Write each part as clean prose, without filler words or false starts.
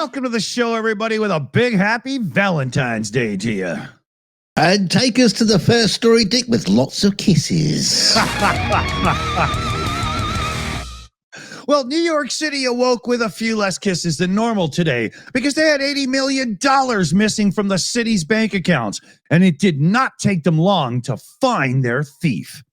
Welcome to the show, everybody, with a big happy Valentine's Day to you. And take us to the first story, Dick, with lots of kisses. Well, New York City awoke with a few less kisses than normal today because they had $80 million missing from the city's bank accounts, and it did not take them long to find their thief.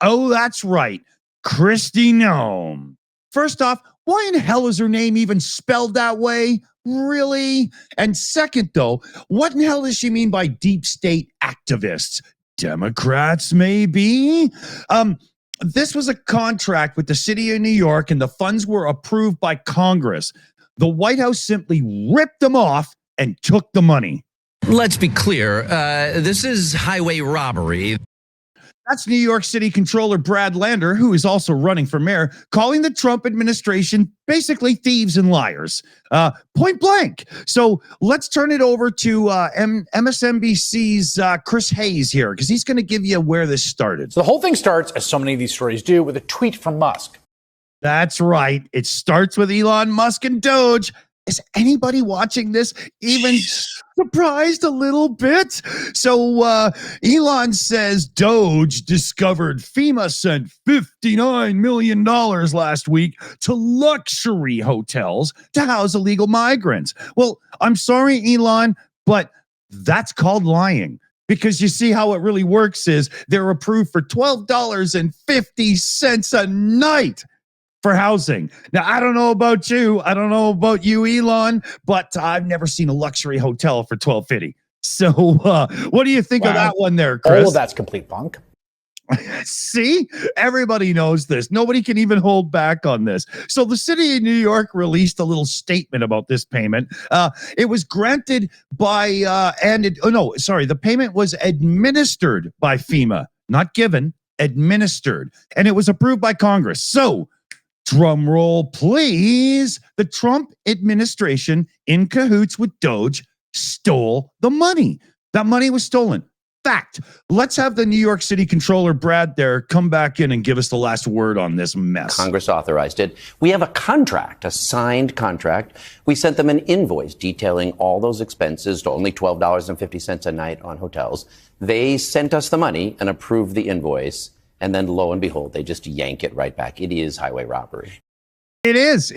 Oh, that's right, Kristi Noem. First off, why in hell is her name even spelled that way? Really? And second, though, what in hell does she mean by deep state activists? Democrats, maybe? This was a contract with the city of New York, and the funds were approved by Congress. The White House simply ripped them off and took the money. Let's be clear. This is highway robbery. That's New York City Controller Brad Lander, who is also running for mayor, calling the Trump administration basically thieves and liars. Point blank. So let's turn it over to MSNBC's Chris Hayes here, because he's going to give you where this started. So the whole thing starts, as so many of these stories do, with a tweet from Musk. That's right. It starts with Elon Musk and Doge. Is anybody watching this even surprised a little bit? So Elon says Doge discovered FEMA sent $59 million last week to luxury hotels to house illegal migrants. Well, I'm sorry, Elon, but that's called lying. Because you see how it really works is they're approved for $12.50 a night for housing. Now, I don't know about you. I don't know about you, Elon, but I've never seen a luxury hotel for $12.50. So what do you think of that one there, Chris? All of that's complete bunk. See, everybody knows this. Nobody can even hold back on this. So the city of New York released a little statement about this payment. It was granted by, the payment was administered by FEMA, not given, administered. And it was approved by Congress. So, drum roll, please. The Trump administration, in cahoots with Doge, stole the money. That money was stolen. Fact. Let's have the New York City Controller, Brad, there, come back in and give us the last word on this mess. Congress authorized it. We have a contract, a signed contract. We sent them an invoice detailing all those expenses to only $12.50 a night on hotels. They sent us the money and approved the invoice. And then lo and behold, they just yank it right back. It is highway robbery. It is.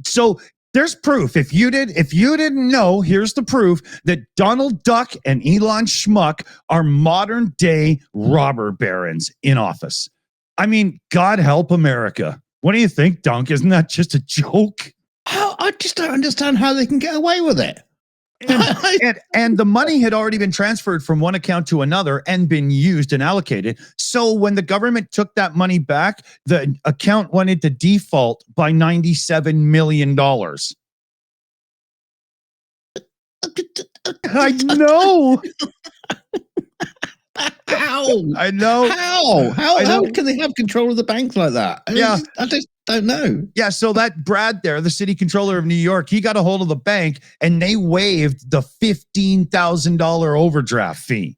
So there's proof. If you didn't know, here's the proof that Donald Duck and Elon Schmuck are modern day robber barons in office. I mean, God help America. What do you think, Dunk? Isn't that just a joke? I just don't understand how they can get away with it. And the money had already been transferred from one account to another and been used and allocated. So when the government took that money back, the account went into default by $97 million. I know. How? I know. How can they have control of the bank like that? I just don't know. Yeah, so that Brad there, the city controller of New York, he got a hold of the bank and they waived the $15,000 overdraft fee.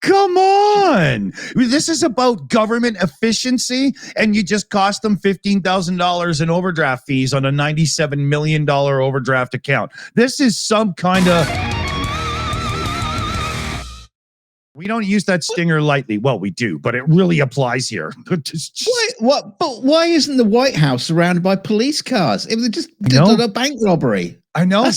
Come on. This is about government efficiency, and you just cost them $15,000 in overdraft fees on a $97 million overdraft account. This is some kind of... We don't use that stinger lightly. Well, we do, but it really applies here. Why isn't the White House surrounded by police cars? It was just a bank robbery. I know.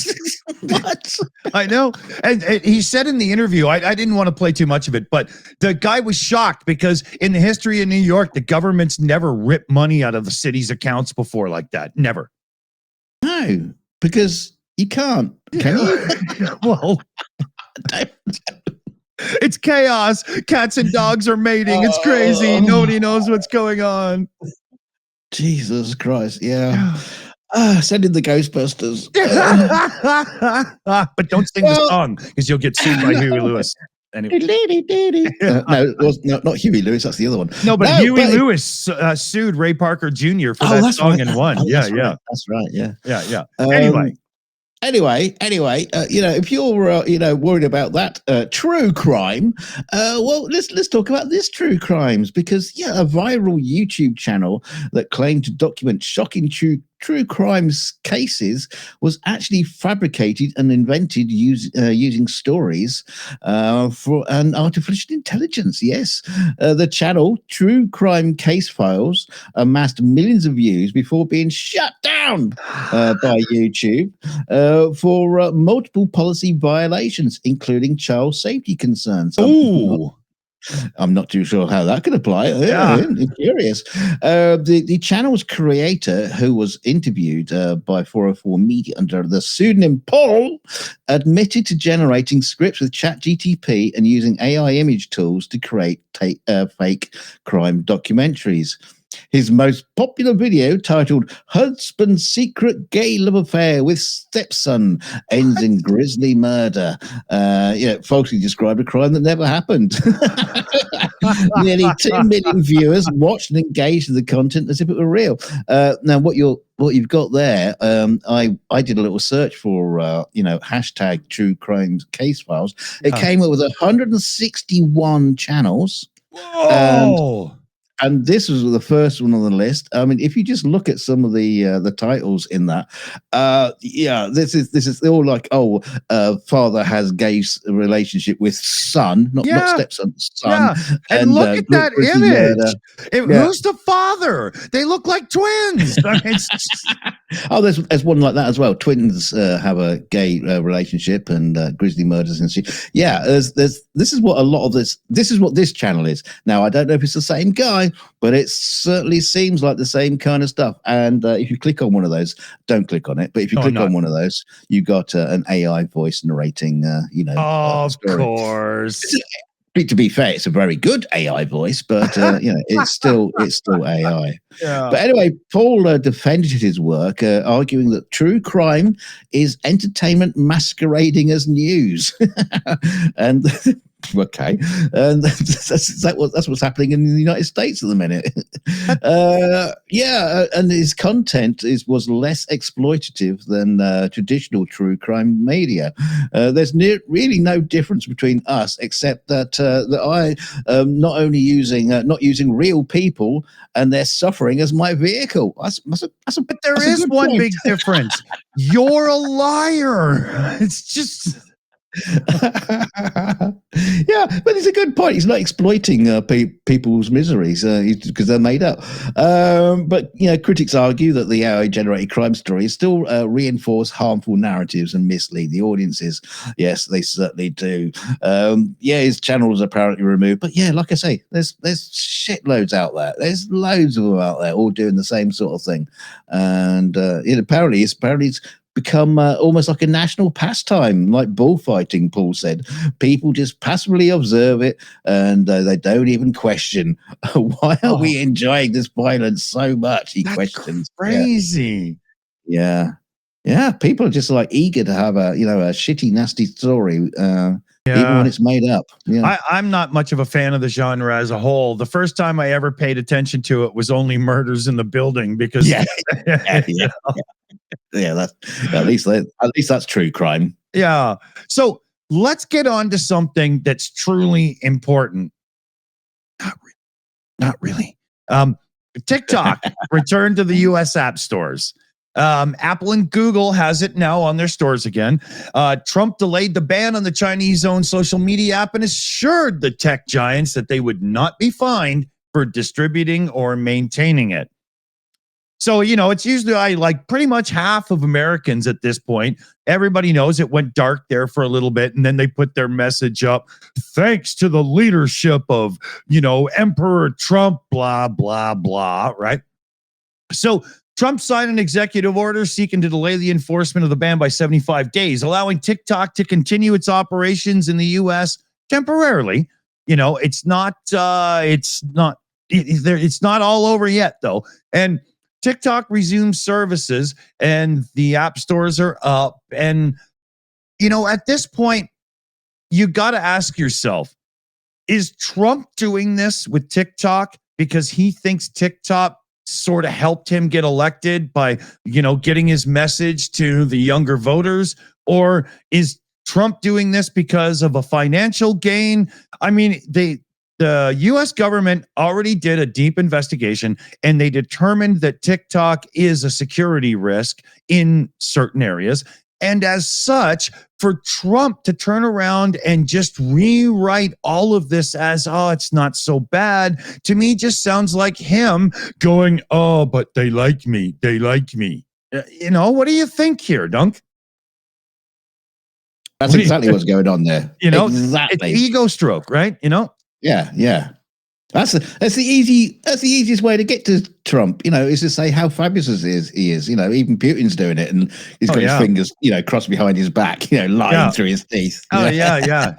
What? I know. And he said in the interview, I didn't want to play too much of it, but the guy was shocked because in the history of New York, the government's never ripped money out of the city's accounts before like that. Never. No, because you can't. Can you? Well, it's chaos. Cats and dogs are mating. It's crazy. Nobody knows what's going on. Jesus Christ. Yeah. Send in the Ghostbusters. But don't sing the song because you'll get sued by Huey Lewis. Anyway. Not Huey Lewis. That's the other one. No, but Huey Lewis sued Ray Parker Jr. for that song and won. That's right. Yeah. Anyway, if you're worried about that true crime, well, let's talk about this true crimes, because a viral YouTube channel that claimed to document shocking true true crimes cases was actually fabricated and invented using stories for an artificial intelligence. Yes, the channel True Crime Case Files amassed millions of views before being shut down by YouTube for multiple policy violations, including child safety concerns. Ooh. I'm not too sure how that could apply. Yeah. I'm curious. The channel's creator, who was interviewed by 404 Media under the pseudonym Paul, admitted to generating scripts with ChatGTP and using AI image tools to create fake crime documentaries. His most popular video, titled "Husband's Secret Gay Love Affair with Stepson Ends in Grisly Murder," falsely described a crime that never happened. Nearly 2 million viewers watched and engaged with the content as if it were real. Now, what you've got there, I did a little search for hashtag True Crimes Case Files. It came up with 161 channels. Whoa. And this was the first one on the list. I mean, if you just look at some of the titles in that, this is all like, father has gay relationship with son, not stepson, son. Yeah. And look at that image. Who's the father? They look like twins. I mean, there's one like that as well. Twins have a gay relationship and grisly murders and shit. Yeah, this is what a lot of this is what this channel is. Now, I don't know if it's the same guy, but it certainly seems like the same kind of stuff. And if you click on one of those, don't click on it. But if you click on one of those, you got an AI voice narrating. Of course. To be fair, it's a very good AI voice, but it's still AI. Yeah. But anyway, Paul defended his work, arguing that true crime is entertainment masquerading as news, and. Okay, and that's what's happening in the United States at the minute. And his content was less exploitative than traditional true crime media. There's really no difference between us, except that I not only not using real people and their suffering as my vehicle. But there is one big difference. You're a liar. It's just. Yeah, but it's a good point. He's not exploiting people's miseries because they're made up. But critics argue that the AI-generated crime stories still reinforce harmful narratives and mislead the audiences. Yes, they certainly do. His channel was apparently removed, but like I say, there's shitloads out there. There's loads of them out there, all doing the same sort of thing, and apparently it's become almost like a national pastime, like bullfighting, Paul said. People just passively observe it, and they don't even question, why are we enjoying this violence so much? He questions. Crazy. Yeah. People are just like eager to have a shitty, nasty story, even when it's made up. Yeah. I'm not much of a fan of the genre as a whole. The first time I ever paid attention to it was only Murders in the Building, because that's at least that's true crime. Yeah. So let's get on to something that's truly important. Not really. TikTok returned to the US app stores. Apple and Google has it now on their stores again. Trump delayed the ban on the Chinese-owned social media app and assured the tech giants that they would not be fined for distributing or maintaining it. So, it's usually like pretty much half of Americans at this point. Everybody knows it went dark there for a little bit, and then they put their message up, thanks to the leadership of, Emperor Trump, blah, blah, blah, right? So Trump signed an executive order seeking to delay the enforcement of the ban by 75 days, allowing TikTok to continue its operations in the U.S. temporarily. It's not all over yet, though. And TikTok resumed services and the app stores are up. And, at this point, you got to ask yourself, is Trump doing this with TikTok because he thinks TikTok sort of helped him get elected by, getting his message to the younger voters? Or is Trump doing this because of a financial gain? I mean, The US government already did a deep investigation and they determined that TikTok is a security risk in certain areas. And as such, for Trump to turn around and just rewrite all of this as, oh, it's not so bad, to me just sounds like him going, oh, but they like me. They like me. What do you think here, Dunk? That's exactly what's going on there. Exactly. It's ego stroke, right? Yeah. That's the easiest way to get to Trump, is to say how fabulous he is. Even Putin's doing it, and he's got his fingers, crossed behind his back, lying through his teeth. Oh yeah.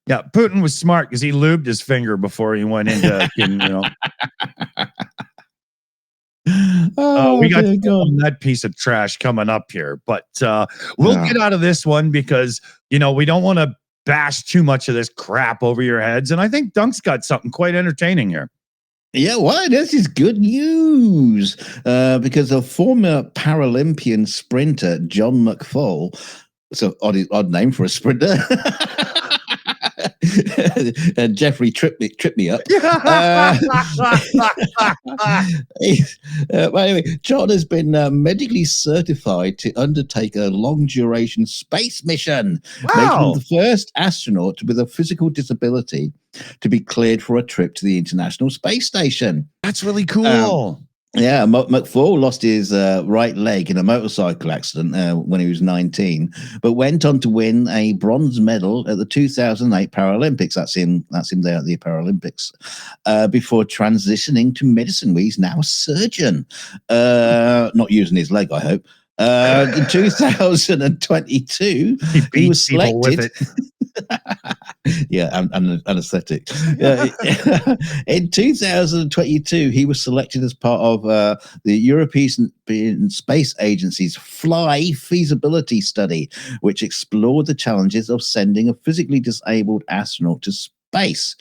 Yeah, Putin was smart because he lubed his finger before he went into, we got that piece of trash coming up here, but we'll get out of this one because we don't want to bash too much of this crap over your heads. And I think Dunk's got something quite entertaining here. Yeah, well, this is good news because a former Paralympian sprinter, John McFall, so odd name for a sprinter. Jeffrey tripped me up. Anyway, John has been medically certified to undertake a long-duration space mission, making him the first astronaut with a physical disability to be cleared for a trip to the International Space Station. That's really cool. McFall lost his right leg in a motorcycle accident when he was 19, but went on to win a bronze medal at the 2008 Paralympics. That's him there at the Paralympics, before transitioning to medicine, where he's now a surgeon. Not using his leg, I hope. In 2022, he was selected. Anesthetic. In 2022, he was selected as part of the European Space Agency's FLY feasibility study, which explored the challenges of sending a physically disabled astronaut to space.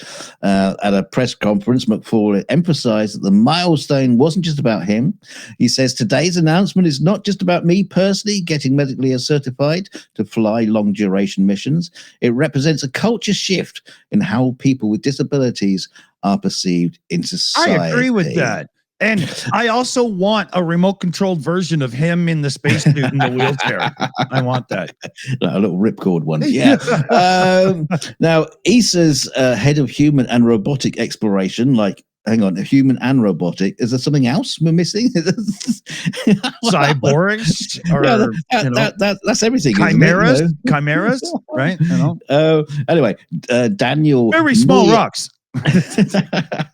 At a press conference, McFall emphasized that the milestone wasn't just about him. He says, today's announcement is not just about me personally getting medically certified to fly long-duration missions. It represents a culture shift in how people with disabilities are perceived in society. I agree with that. And I also want a remote-controlled version of him in the spacesuit in the wheelchair. I want that. A little ripcord one. Yeah. Now, ESA's head of human and robotic exploration, hang on, human and robotic. Is there something else we're missing? Cyborgs? That's everything. Chimeras? Chimeras? Right? Anyway, Daniel. Very small rocks.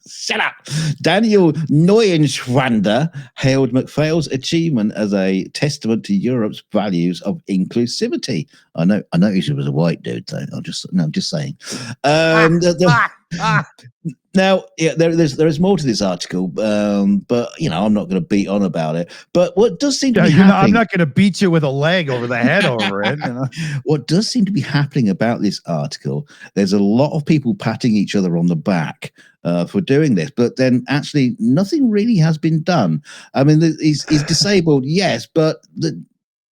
Shut up. Daniel Neuenschwander hailed McPhail's achievement as a testament to Europe's values of inclusivity. I noticed he was a white dude, though. I'm just saying. Now, there's more to this article, but I'm not going to beat on about it. But what does seem to be happening, I'm not going to beat you with a leg over the head over it. What does seem to be happening about this article? There's a lot of people patting each other on the back for doing this, but then actually nothing really has been done. I mean, he's disabled, yes, but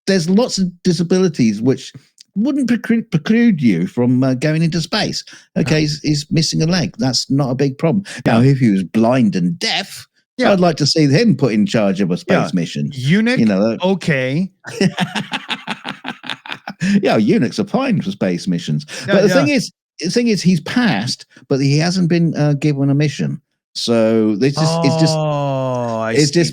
there's lots of disabilities which wouldn't preclude you from going into space. Okay, he's missing a leg. That's not a big problem. Now, if he was blind and deaf, I'd like to see him put in charge of a space mission. Eunuch, okay. Eunuchs are fine for space missions. But the thing is, he's passed, but he hasn't been given a mission. So this just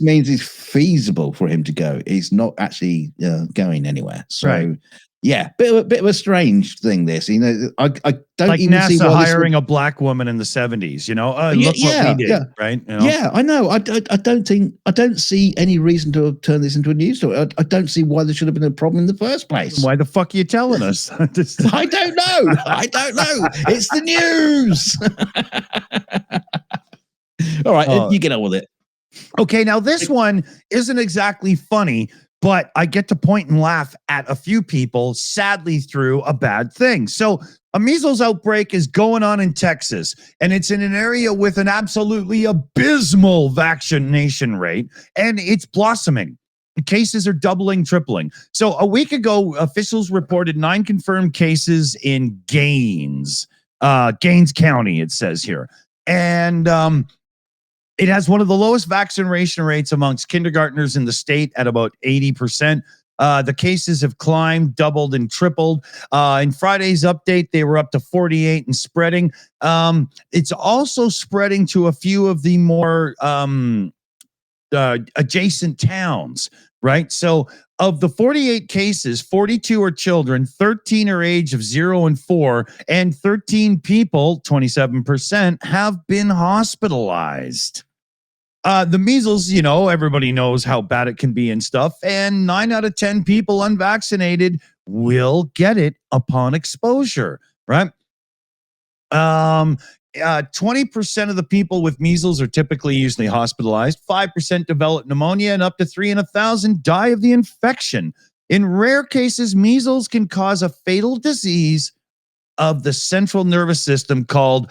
means it's feasible for him to go. He's not actually going anywhere. So. Yeah, bit of a strange thing. This, I don't like even NASA see why hiring a black woman in the 70s. Look what we did, right? Yeah, I know. I don't see any reason to turn this into a news story. I don't see why there should have been a problem in the first place. Why the fuck are you telling us? I don't know. It's the news. All right, you get on with it. Okay, now this one isn't exactly funny, but I get to point and laugh at a few people, sadly, through a bad thing. So a measles outbreak is going on in Texas, and it's in an area with an absolutely abysmal vaccination rate, and it's blossoming. Cases are doubling, tripling. So a week ago, officials reported 9 confirmed cases in Gaines. Gaines County, it says here. And it has one of the lowest vaccination rates amongst kindergartners in the state at about 80%. The cases have climbed, doubled, and tripled. In Friday's update, they were up to 48 and spreading. It's also spreading to a few of the more adjacent towns, right? So of the 48 cases, 42 are children, 13 are age of 0 and 4, and 13 people, 27%, have been hospitalized. The measles, everybody knows how bad it can be and stuff. And 9 out of 10 people unvaccinated will get it upon exposure, right? 20% of the people with measles are typically usually hospitalized. 5% develop pneumonia, and up to 3 in 1,000 die of the infection. In rare cases, measles can cause a fatal disease of the central nervous system called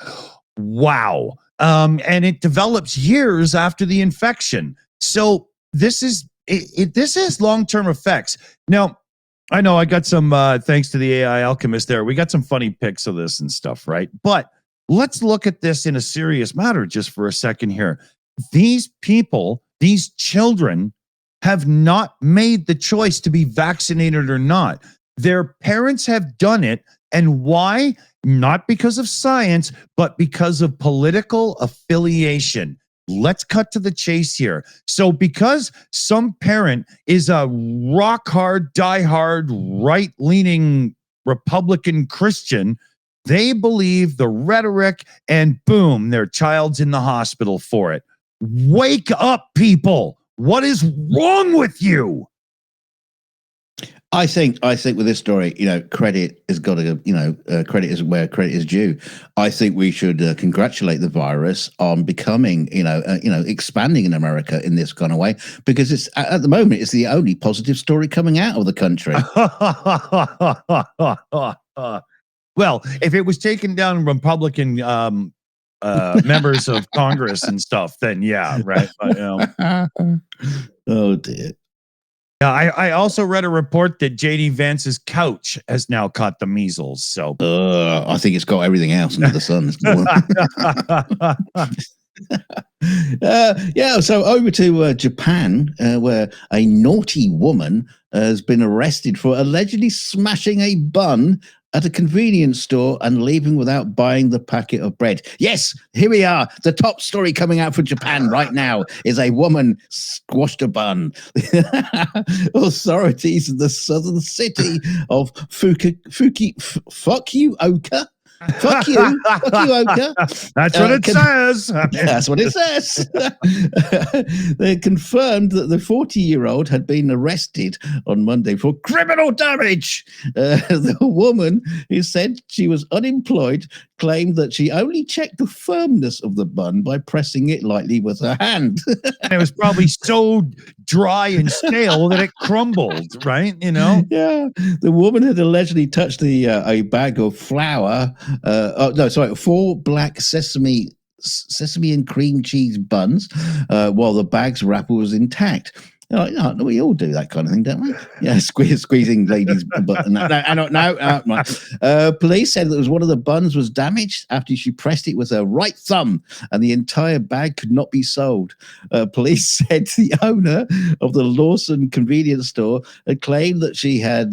WOW. And it develops years after the infection. So this has long-term effects. Now, I know I got some, thanks to the AI Alchemist there, we got some funny pics of this and stuff, right? But let's look at this in a serious matter just for a second here. These people, these children, have not made the choice to be vaccinated or not. Their parents have done it. And why? Not because of science, but because of political affiliation. Let's cut to the chase here. So because some parent is a rock hard, die-hard, right-leaning Republican Christian, they believe the rhetoric and boom, their child's in the hospital for it. Wake up, people. What is wrong with you? I think with this story, credit has got to, credit is where credit is due. I think we should congratulate the virus on becoming, expanding in America in this kind of way, because it's at the moment it's the only positive story coming out of the country. Well, if it was taken down Republican members of Congress and stuff, then yeah, right. But, Oh dear. Yeah, I also read a report that J.D. Vance's couch has now caught the measles. So I think it's got everything else under the sun. So over to Japan, where a naughty woman has been arrested for allegedly smashing a bun at a convenience store and leaving without buying the packet of bread. Yes, here we are. The top story coming out for Japan right now is a woman squashed a bun. Authorities in the southern city of Fukuoka. Fuck you, Oka. That's what it says. That's what it says. They confirmed that the 40-year-old had been arrested on Monday for criminal damage. The woman, who said she was unemployed, claimed that she only checked the firmness of the bun by pressing it lightly with her hand. And it was probably so dry and stale that it crumbled, right? Yeah. The woman had allegedly touched a bag of flour. 4 black sesame and cream cheese buns, while the bag's wrapper was intact. We all do that kind of thing, don't we? Yeah, squeezing ladies' butt. No. Police said that it was one of the buns was damaged after she pressed it with her right thumb, and the entire bag could not be sold. Police said the owner of the Lawson convenience store had claimed that she had,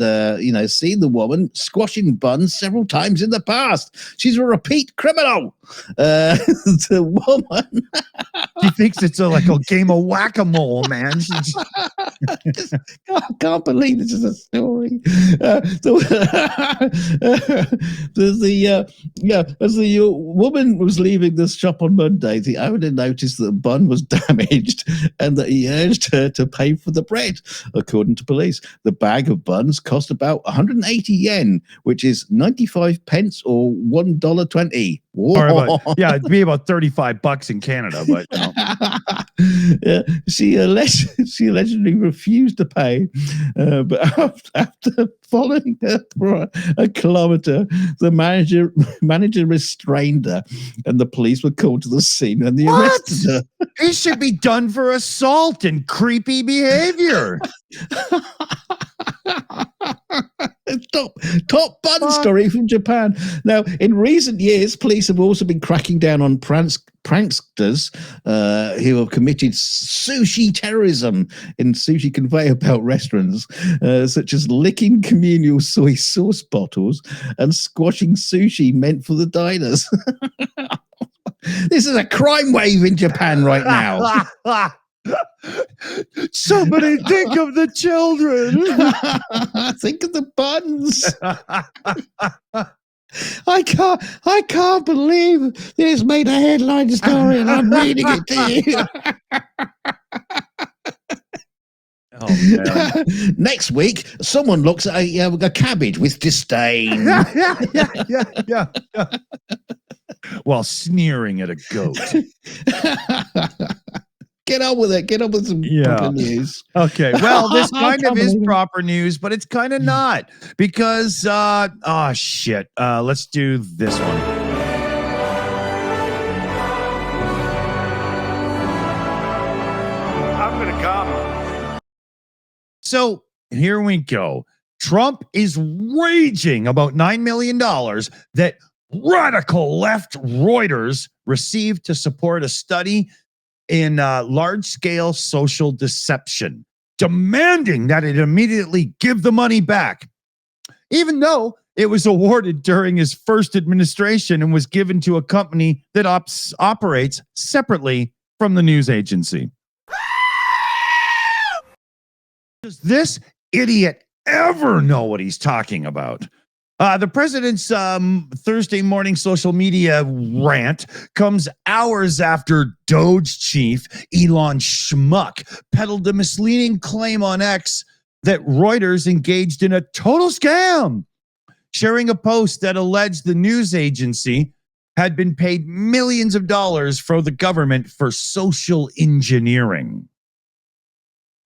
seen the woman squashing buns several times in the past. She's a repeat criminal. The woman. She thinks it's like a game of whack-a-mole, man. I can't believe this is a story. As the woman was leaving the shop on Monday, the owner noticed that the bun was damaged and that he urged her to pay for the bread. According to police, the bag of buns cost about 180 yen, which is 95 pence or $1.20. It'd be about $35 in Canada, but she allegedly refused to pay, but after following her for a kilometer, the manager restrained her, and the police were called to the scene and they arrested her. He should be done for assault and creepy behavior. Top bun story from Japan. Now, in recent years, police have also been cracking down on pranksters who have committed sushi terrorism in sushi conveyor belt restaurants, such as licking communal soy sauce bottles and squashing sushi meant for the diners. This is a crime wave in Japan right now. Somebody think of the children. Think of the buns. I can't believe this made a headline story and I'm reading it to you. Oh, man. Next week, someone looks at a cabbage with disdain. yeah. While sneering at a goat. Get on with it. Get on with some proper news. Okay. Well, this kind of is proper news, but it's kind of not because, shit. Let's do this one. I'm going to come. So here we go. Trump is raging about $9 million that radical left Reuters received to support a study in large-scale social deception, demanding that it immediately give the money back, even though it was awarded during his first administration and was given to a company that operates separately from the news agency. Does this idiot ever know what he's talking about? The president's Thursday morning social media rant comes hours after Doge chief Elon Schmuck peddled a misleading claim on X that Reuters engaged in a total scam, sharing a post that alleged the news agency had been paid millions of dollars from the government for social engineering.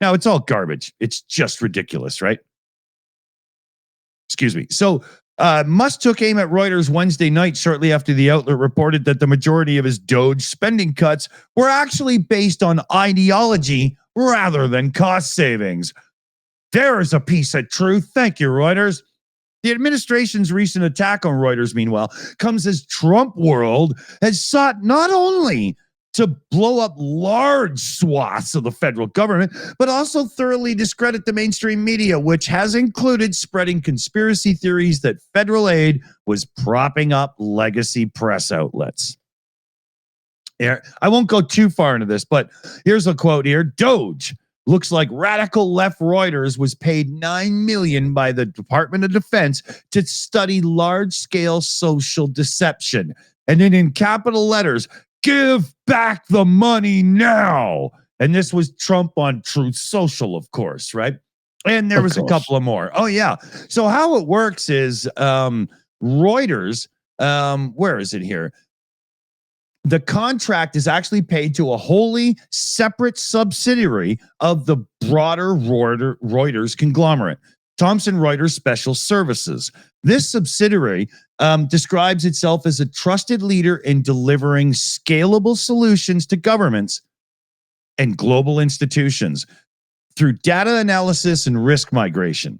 Now, it's all garbage. It's just ridiculous, right? Excuse me. So Musk took aim at Reuters Wednesday night shortly after the outlet reported that the majority of his Doge spending cuts were actually based on ideology rather than cost savings. There's a piece of truth. Thank you, Reuters. The administration's recent attack on Reuters, meanwhile, comes as Trump world has sought not only to blow up large swaths of the federal government, but also thoroughly discredit the mainstream media, which has included spreading conspiracy theories that federal aid was propping up legacy press outlets. Yeah, I won't go too far into this, but here's a quote here. Doge looks like radical left Reuters was paid $9 million by the Department of Defense to study large-scale social deception. And then in capital letters, give back the money now. And this was Trump on Truth Social, of course, right? And there was a couple of more. Oh, yeah. So how it works is Reuters, where is it here? The contract is actually paid to a wholly separate subsidiary of the broader Reuters conglomerate, Thomson Reuters Special Services. This subsidiary describes itself as a trusted leader in delivering scalable solutions to governments and global institutions through data analysis and risk mitigation.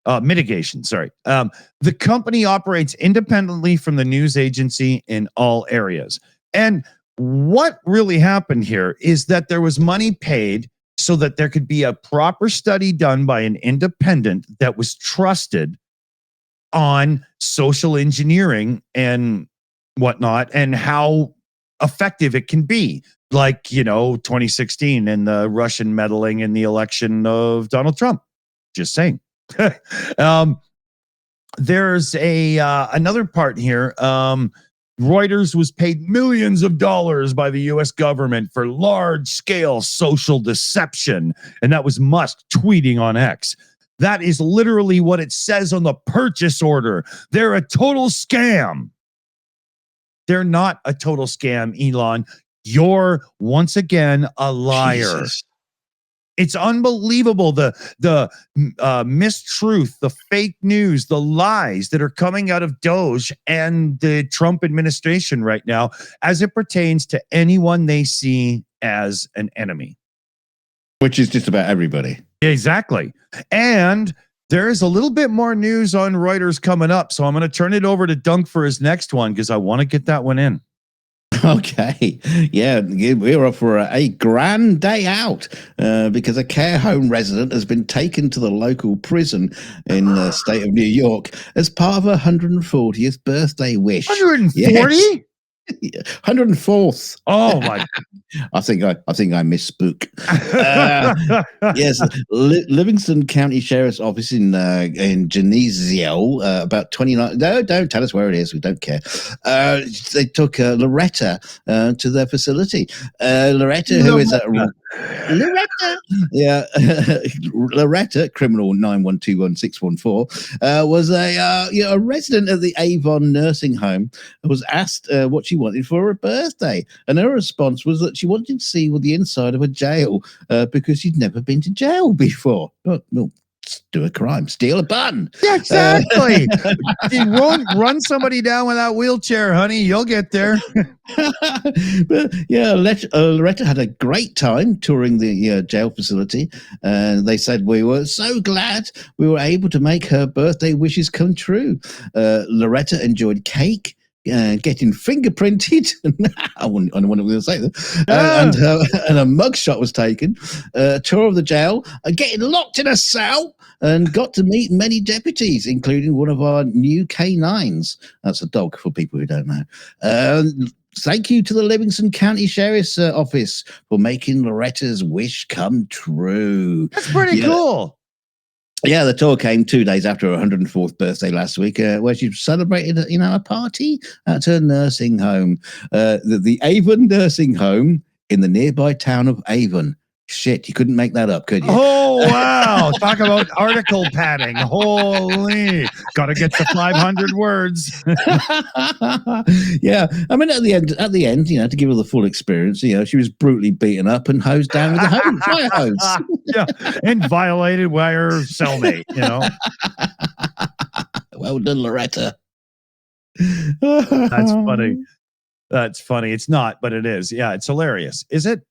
The company operates independently from the news agency in all areas. And what really happened here is that there was money paid so that there could be a proper study done by an independent that was trusted on social engineering and whatnot and how effective it can be. Like, 2016 and the Russian meddling in the election of Donald Trump. Just saying. There's another part here. Reuters was paid millions of dollars by the U.S. government for large-scale social deception, and that was Musk tweeting on X. That is literally what it says on the purchase order. They're a total scam. They're not a total scam, Elon. You're once again a liar. Jesus. It's unbelievable, the mistruth, the fake news, the lies that are coming out of Doge and the Trump administration right now as it pertains to anyone they see as an enemy. Which is just about everybody. Exactly. And There is a little bit more news on Reuters coming up, so I'm going to turn it over to Dunk for his next one because I want to get that one in. Okay. Yeah, we're up for a grand day out because a care home resident has been taken to the local prison in the state of New York as part of her 140th birthday wish. 140? Yes. 104th. Oh my! I think I misspoke. Yes, Livingston County Sheriff's Office in Geneseo, about 29. No, don't tell us where it is. We don't care. They took Loretta to their facility. Loretta, who is a Loretta, yeah, Loretta, criminal 9121614, was a resident of the Avon nursing home. Was asked what she wanted for her birthday, and her response was that she wanted to see the inside of a jail because she'd never been to jail before. Well, do a crime, steal a bun. Yeah, exactly. Run somebody down with that wheelchair, honey. You'll get there. But yeah, Loretta had a great time touring the jail facility, and they said, we were so glad we were able to make her birthday wishes come true. Loretta enjoyed cake, getting fingerprinted. I don't want to say that. And a mugshot was taken. A tour of the jail, getting locked in a cell, and got to meet many deputies, including one of our new canines. That's a dog for people who don't know. Thank you to the Livingston County Sheriff's Office for making Loretta's wish come true. That's pretty cool. Yeah, the tour came 2 days after her 104th birthday last week, where she celebrated, a party at her nursing home, the Avon Nursing Home in the nearby town of Avon. Shit, you couldn't make that up, could you? Oh, wow. Talk about article padding. Holy. Got to get to 500 words. Yeah. I mean, at the end, to give her the full experience, she was brutally beaten up and hosed down with a fire hose. Yeah. And violated by her cellmate, Well done, Loretta. That's funny. That's funny. It's not, but it is. Yeah, it's hilarious. Is it?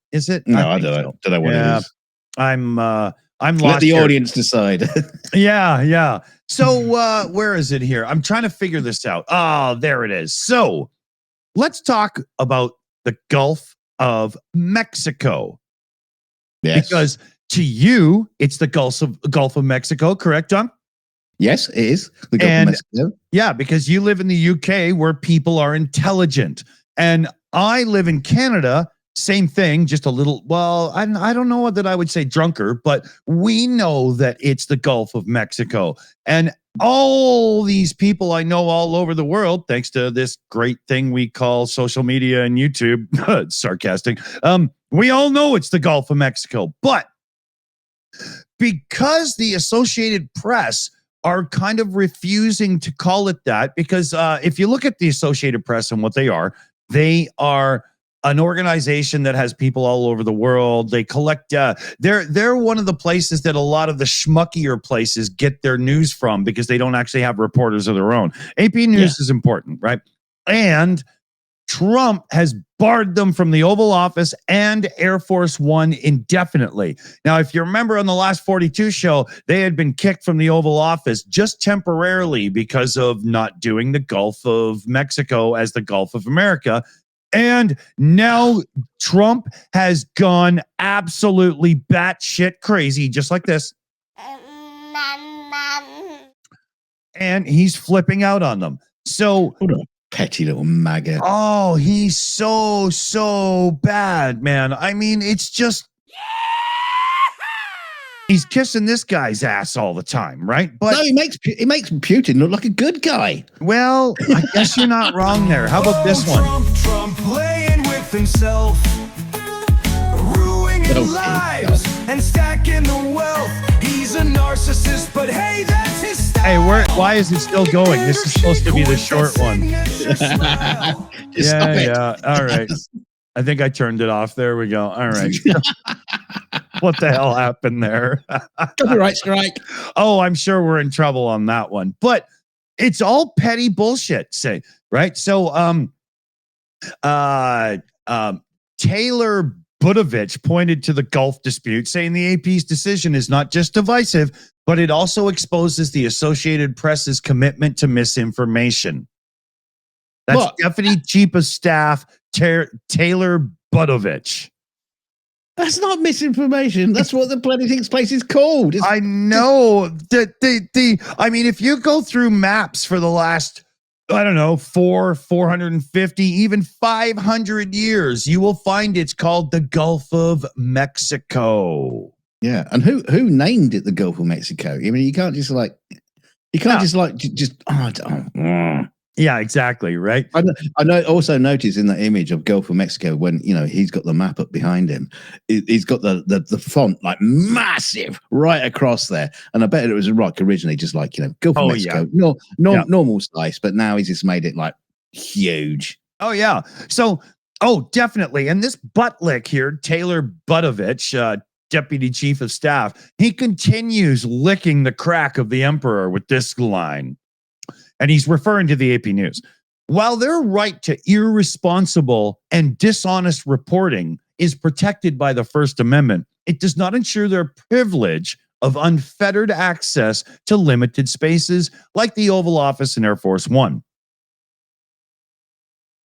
No, I don't know what it is. I'm lost. Let the audience decide. Yeah. So where is it here? I'm trying to figure this out. Oh, there it is. So let's talk about the Gulf of Mexico. Yes. Because to you, it's the Gulf of Mexico, correct, John? Yes, it is. The Gulf of Mexico. Yeah, because you live in the UK where people are intelligent. And I live in Canada, same thing, just a little, I don't know that I would say drunker, but we know that it's the Gulf of Mexico. And all these people I know all over the world, thanks to this great thing we call social media and YouTube, sarcastic, we all know it's the Gulf of Mexico. But because the Associated Press are kind of refusing to call it that, because if you look at the Associated Press and what they are an organization that has people all over the world. They collect, they're one of the places that a lot of the schmuckier places get their news from because they don't actually have reporters of their own. AP News is important, right? And Trump has barred them from the Oval Office and Air Force One indefinitely. Now, if you remember on the last 42 show, they had been kicked from the Oval Office just temporarily because of not doing the Gulf of Mexico as the Gulf of America. And now Trump has gone absolutely batshit crazy, just like this. And he's flipping out on them. So, petty little maggot. Oh, he's so bad, man. I mean, it's just he's kissing this guy's ass all the time, right? But no, he makes Putin look like a good guy. Well, I guess you're not wrong there. How about this one? Trump playing with himself, ruining lives and stacking the wealth. He's a narcissist, but hey, that's his style. Hey, why is it still going? This is supposed to be the short one. Yeah. All right. I think I turned it off. There we go. All right. What the hell happened there? Copyright strike. Oh, I'm sure we're in trouble on that one. But it's all petty bullshit, right? So Taylor Budovich pointed to the Gulf dispute, saying the AP's decision is not just divisive, but it also exposes the Associated Press's commitment to misinformation. That's What? Deputy Chief of Staff Taylor Budovich. That's not misinformation. That's what the bloody thing's place is called. I know that I mean, if you go through maps for the last, I don't know, 450, even 500 years, you will find it's called the Gulf of Mexico. Yeah, and who named it the Gulf of Mexico? I mean, you can't just Yeah, exactly, right? I know. Also notice in that image of Gulf of Mexico when he's got the map up behind him, he's got the font like massive right across there, and I bet it was originally just like Gulf of Mexico, normal size, but now he's just made it like huge. Oh yeah, so definitely, and this butt lick here, Taylor Budovich, Deputy Chief of Staff, he continues licking the crack of the emperor with this line. And he's referring to the AP News. While their right to irresponsible and dishonest reporting is protected by the First Amendment, it does not ensure their privilege of unfettered access to limited spaces like the Oval Office and Air Force One.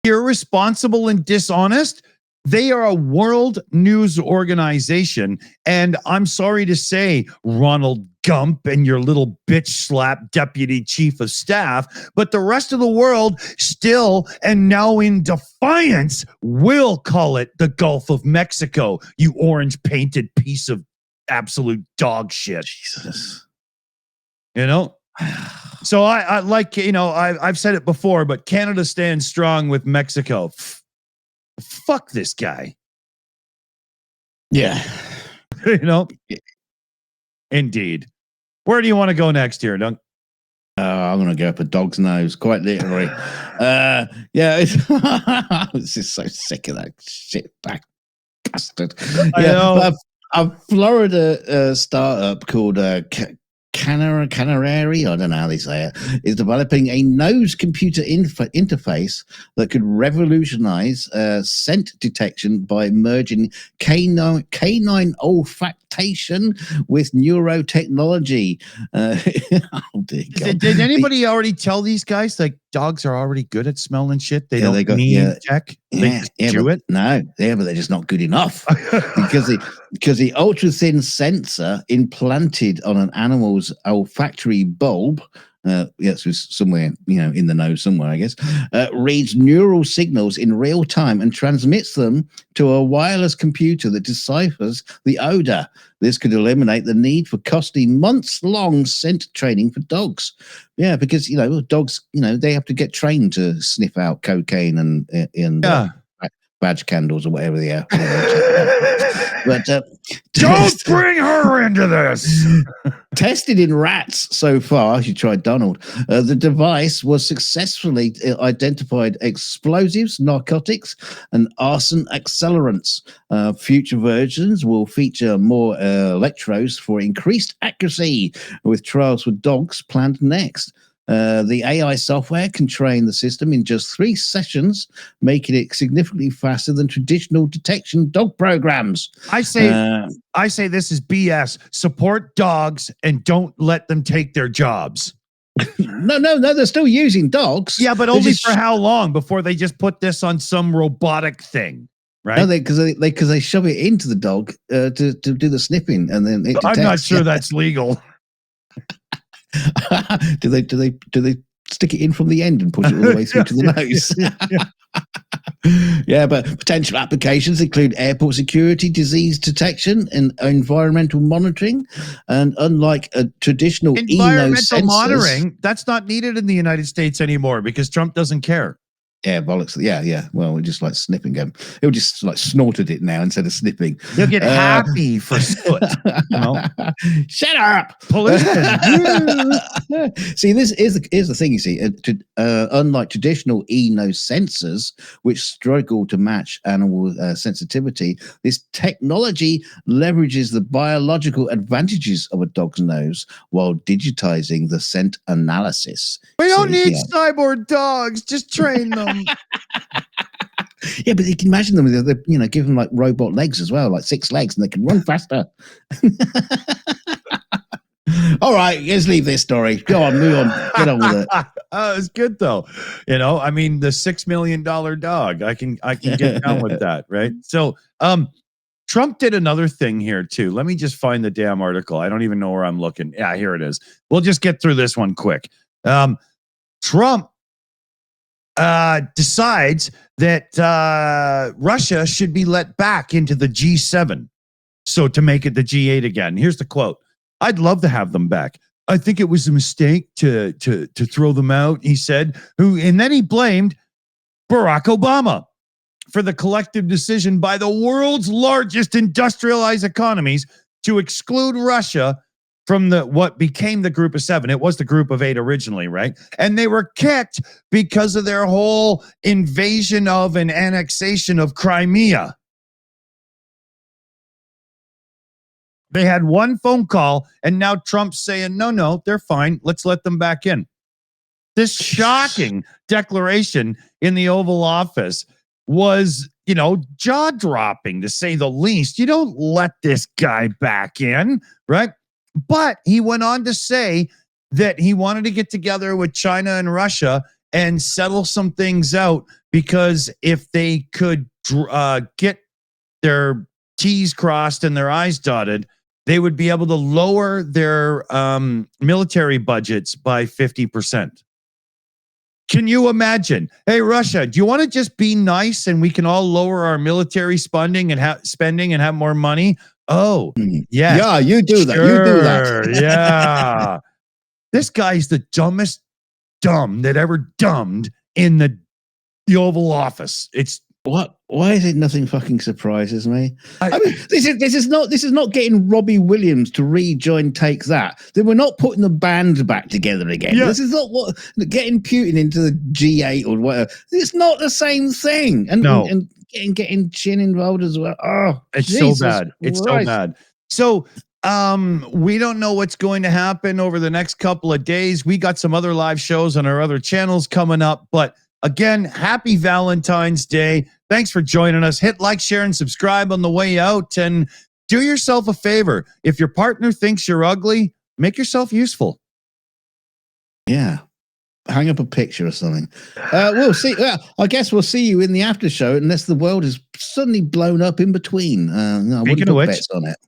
Irresponsible and dishonest? They are a world news organization, and I'm sorry to say, Ronald Gump and your little bitch slap Deputy Chief of Staff, but the rest of the world still, and now in defiance, will call it the Gulf of Mexico, you orange-painted piece of absolute dog shit. Jesus. So I like, I've said it before, but Canada stands strong with Mexico. Fuck this guy. Yeah. Indeed. Where do you want to go next here, Dunk? I'm going to go up a dog's nose, quite literally. It's just so sick of that shit back bastard. I know. A Florida startup called Canary, I don't know how they say it, is developing a nose computer interface that could revolutionize scent detection by merging canine olfaction with neurotechnology. Oh dear God. Did anybody already tell these guys like dogs are already good at smelling shit? They don't need tech. They do it. No, but they're just not good enough because the ultra thin sensor implanted on an animal's olfactory bulb. Yes, somewhere in the nose somewhere, I guess. Reads neural signals in real time and transmits them to a wireless computer that deciphers the odor. This could eliminate the need for costly months-long scent training for dogs. Yeah, because dogs, they have to get trained to sniff out cocaine and badge candles or whatever they are. But don't bring her into this. Tested in rats so far, you tried Donald. The device was successfully identified explosives, narcotics, and arson accelerants. Future versions will feature more electrodes for increased accuracy, with trials for dogs planned next. The AI software can train the system in just 3 sessions, making it significantly faster than traditional detection dog programs. I say this is BS. Support dogs and don't let them take their jobs. No, they're still using dogs. Yeah, but only for how long before they just put this on some robotic thing, right? No, because they shove it into the dog to do the sniffing, and then it detects. I'm not sure that's legal. do they stick it in from the end and push it all the way through to the nose? Yeah, but potential applications include airport security, disease detection, and environmental monitoring. And unlike a traditional environmental monitoring, that's not needed in the United States anymore because Trump doesn't care. Yeah, bollocks. Yeah. Well, we just like sniffing him. He'll just like snorted it now instead of sniffing. He'll get happy for soot. Shut up, policeman. See, this is the thing. You see, unlike traditional e-nose sensors, which struggle to match animal sensitivity, this technology leverages the biological advantages of a dog's nose while digitizing the scent analysis. We don't need cyborg dogs. Just train them. Yeah, but you can imagine them with give them like robot legs as well, like 6 legs, and they can run faster. All right, let's leave this story. Go on, move on. Get on with it. It's good though. I mean, the $6 million dog. I can get down with that, right? So, Trump did another thing here too. Let me just find the damn article. I don't even know where I'm looking. Yeah, here it is. We'll just get through this one quick. Trump decides that Russia should be let back into the G7. So to make it the G8 again. Here's the quote. I'd love to have them back. I think it was a mistake to throw them out, he said. And then he blamed Barack Obama for the collective decision by the world's largest industrialized economies to exclude Russia from what became the Group of Seven. It was the Group of Eight originally, right? And they were kicked because of their whole invasion of and annexation of Crimea. They had one phone call, and now Trump's saying, no, they're fine. Let's let them back in. This shocking declaration in the Oval Office was, jaw-dropping, to say the least. You don't let this guy back in, right? But he went on to say that he wanted to get together with China and Russia and settle some things out, because if they could get their T's crossed and their I's dotted, they would be able to lower their military budgets by 50%. Can you imagine? Hey, Russia, do you want to just be nice and we can all lower our military spending and have more money? Oh, yeah. Yeah, you do that. You do that. Yeah. This guy's the dumbest dumb that ever dumbed in the Oval Office. It's what? Why is it nothing fucking surprises me? I mean, this is not getting Robbie Williams to rejoin Take That. They were not putting the band back together again. Yeah. This is not what getting Putin into the G8 or whatever. It's not the same thing. And getting Chin involved as well. Oh, it's so bad. It's so bad. So we don't know what's going to happen over the next couple of days. We got some other live shows on our other channels coming up, but again, happy Valentine's Day. Thanks for joining us. Hit like, share, and subscribe on the way out. And do yourself a favor. If your partner thinks you're ugly, make yourself useful. Yeah. Hang up a picture or something. We'll see. I guess we'll see you in the after show, unless the world is suddenly blown up in between. I wouldn't put bets on it.